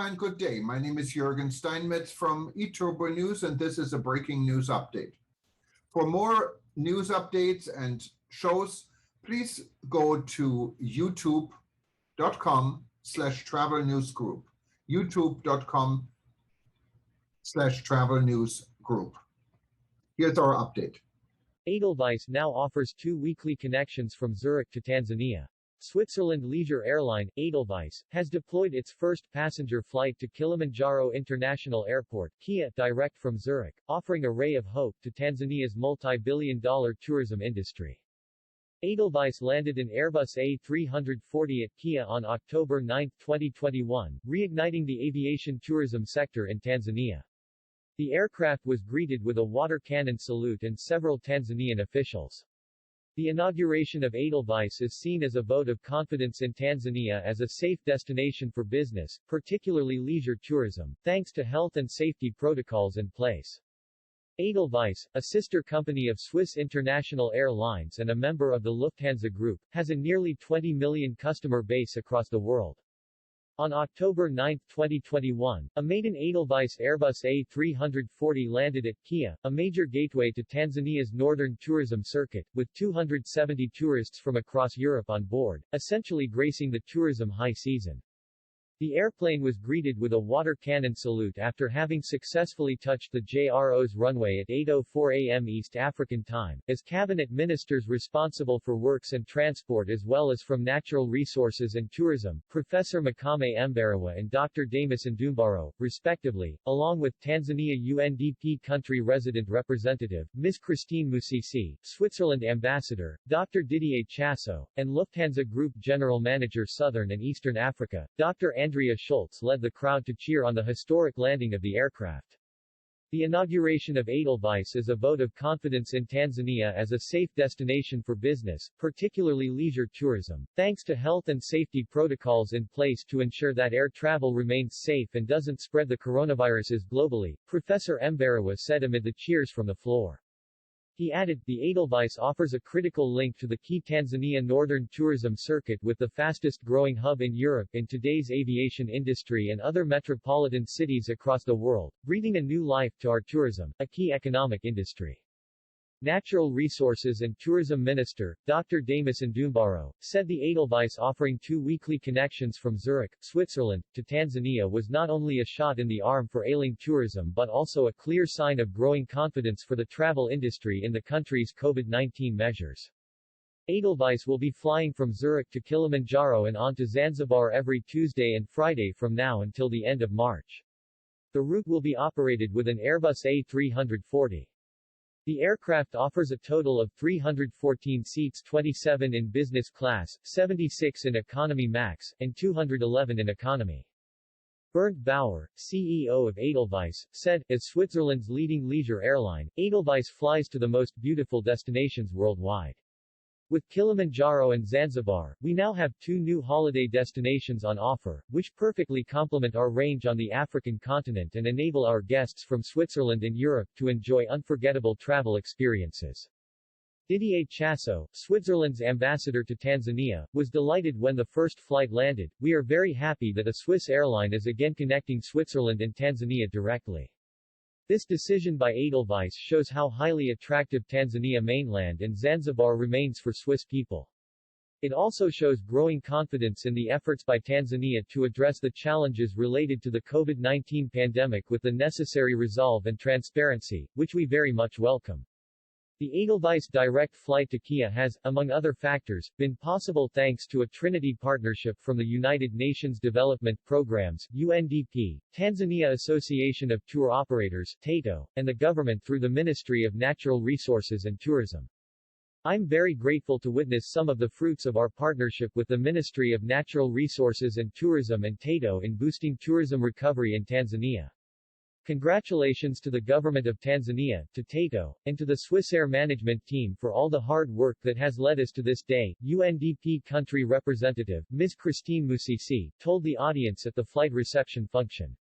and good day. My name is Jürgen Steinmetz from eTurboNews, and this is a breaking news update. For more news updates and shows, please go to youtube.com/travel news group. youtube.com/travel news group. Here's our update. Edelweiss now offers 2 weekly connections from Zurich to Tanzania. Switzerland leisure airline, Edelweiss, has deployed its first passenger flight to Kilimanjaro International Airport, KIA, direct from Zurich, offering a ray of hope to Tanzania's multi-billion-dollar tourism industry. Edelweiss landed an Airbus A340 at KIA on October 9, 2021, reigniting the aviation tourism sector in Tanzania. The aircraft was greeted with a water cannon salute and several Tanzanian officials. The inauguration of Edelweiss is seen as a vote of confidence in Tanzania as a safe destination for business, particularly leisure tourism, thanks to health and safety protocols in place. Edelweiss, a sister company of Swiss International Airlines and a member of the Lufthansa Group, has a nearly 20 million customer base across the world. On October 9, 2021, a maiden Edelweiss Airbus A340 landed at KIA, a major gateway to Tanzania's northern tourism circuit, with 270 tourists from across Europe on board, essentially gracing the tourism high season. The airplane was greeted with a water cannon salute after having successfully touched the JRO's runway at 8:04 a.m. East African Time, as cabinet ministers responsible for works and transport as well as from natural resources and tourism, Professor Makame Mbarawa and Dr. Damas Ndumbaro, respectively, along with Tanzania UNDP country resident representative, Ms. Christine Musisi, Switzerland ambassador, Dr. Didier Chasso, and Lufthansa Group General Manager Southern and Eastern Africa, Dr. Andrea Schultz led the crowd to cheer on the historic landing of the aircraft. The inauguration of Edelweiss is a vote of confidence in Tanzania as a safe destination for business, particularly leisure tourism, thanks to health and safety protocols in place to ensure that air travel remains safe and doesn't spread the coronaviruses globally, Professor Mbarawa said amid the cheers from the floor. He added, the Edelweiss offers a critical link to the key Tanzania northern tourism circuit with the fastest growing hub in Europe in today's aviation industry and other metropolitan cities across the world, breathing a new life to our tourism, a key economic industry. Natural Resources and Tourism Minister, Dr. Damas Ndumbaro, said the Edelweiss offering 2 weekly connections from Zurich, Switzerland, to Tanzania was not only a shot in the arm for ailing tourism but also a clear sign of growing confidence for the travel industry in the country's COVID-19 measures. Edelweiss will be flying from Zurich to Kilimanjaro and on to Zanzibar every Tuesday and Friday from now until the end of March. The route will be operated with an Airbus A340. The aircraft offers a total of 314 seats, 27 in business class, 76 in economy max, and 211 in economy. Bernd Bauer, CEO of Edelweiss, said, as Switzerland's leading leisure airline, Edelweiss flies to the most beautiful destinations worldwide. With Kilimanjaro and Zanzibar, we now have 2 new holiday destinations on offer, which perfectly complement our range on the African continent and enable our guests from Switzerland and Europe to enjoy unforgettable travel experiences. Didier Chasso, Switzerland's ambassador to Tanzania, was delighted when the first flight landed. We are very happy that a Swiss airline is again connecting Switzerland and Tanzania directly. This decision by Edelweiss shows how highly attractive Tanzania mainland and Zanzibar remains for Swiss people. It also shows growing confidence in the efforts by Tanzania to address the challenges related to the COVID-19 pandemic with the necessary resolve and transparency, which we very much welcome. The Edelweiss direct flight to KIA has, among other factors, been possible thanks to a Trinity partnership from the United Nations Development Programs, UNDP, Tanzania Association of Tour Operators, TATO, and the government through the Ministry of Natural Resources and Tourism. I'm very grateful to witness some of the fruits of our partnership with the Ministry of Natural Resources and Tourism and TATO in boosting tourism recovery in Tanzania. Congratulations to the government of Tanzania, to TATO, and to the Swissair management team for all the hard work that has led us to this day, UNDP country representative, Ms. Christine Musisi, told the audience at the flight reception function.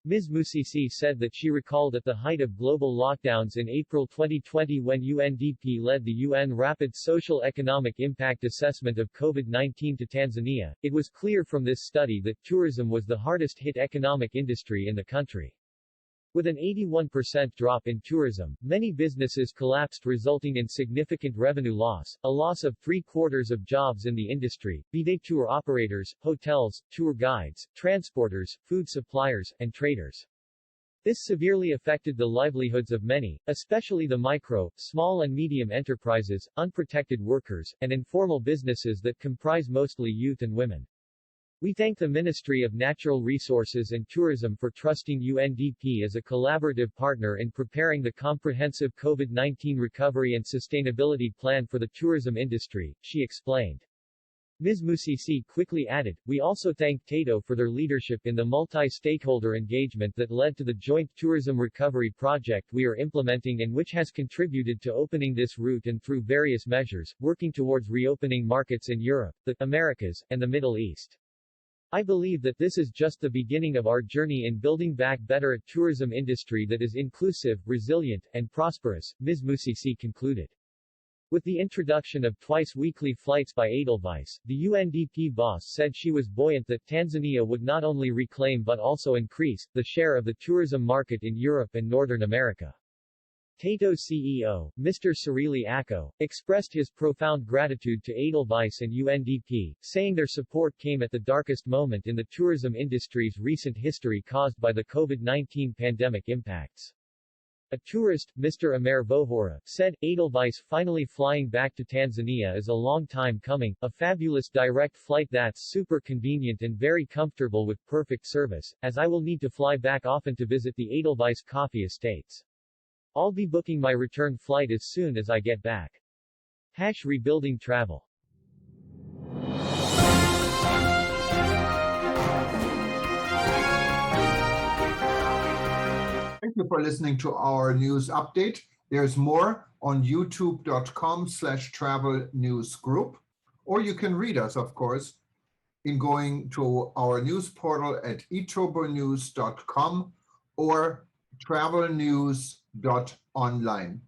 Ms. Musisi said that she recalled at the height of global lockdowns in April 2020 when UNDP led the UN Rapid Social Economic Impact Assessment of COVID-19 to Tanzania. It was clear from this study that tourism was the hardest hit economic industry in the country. With an 81% drop in tourism, many businesses collapsed, resulting in significant revenue loss, a loss of 3/4 of jobs in the industry, be they tour operators, hotels, tour guides, transporters, food suppliers, and traders. This severely affected the livelihoods of many, especially the micro, small and medium enterprises, unprotected workers, and informal businesses that comprise mostly youth and women. We thank the Ministry of Natural Resources and Tourism for trusting UNDP as a collaborative partner in preparing the comprehensive COVID-19 recovery and sustainability plan for the tourism industry, she explained. Ms. Musisi quickly added, "We also thank TATO for their leadership in the multi-stakeholder engagement that led to the joint tourism recovery project we are implementing and which has contributed to opening this route and through various measures, working towards reopening markets in Europe, the Americas, and the Middle East. I believe that this is just the beginning of our journey in building back better a tourism industry that is inclusive, resilient, and prosperous," Ms. Musisi concluded. With the introduction of twice-weekly flights by Edelweiss, the UNDP boss said she was buoyant that Tanzania would not only reclaim but also increase the share of the tourism market in Europe and Northern America. TATO CEO, Mr. Sirili Ako, expressed his profound gratitude to Edelweiss and UNDP, saying their support came at the darkest moment in the tourism industry's recent history caused by the COVID-19 pandemic impacts. A tourist, Mr. Amer Vohora, said, "Edelweiss finally flying back to Tanzania is a long time coming, a fabulous direct flight that's super convenient and very comfortable with perfect service, as I will need to fly back often to visit the Edelweiss coffee estates. I'll be booking my return flight as soon as I get back." Rebuilding travel. Thank you for listening to our news update. There's more on youtube.com/travel news group, or you can read us, of course, in going to our news portal at eTurboNews.com or travelnews.online.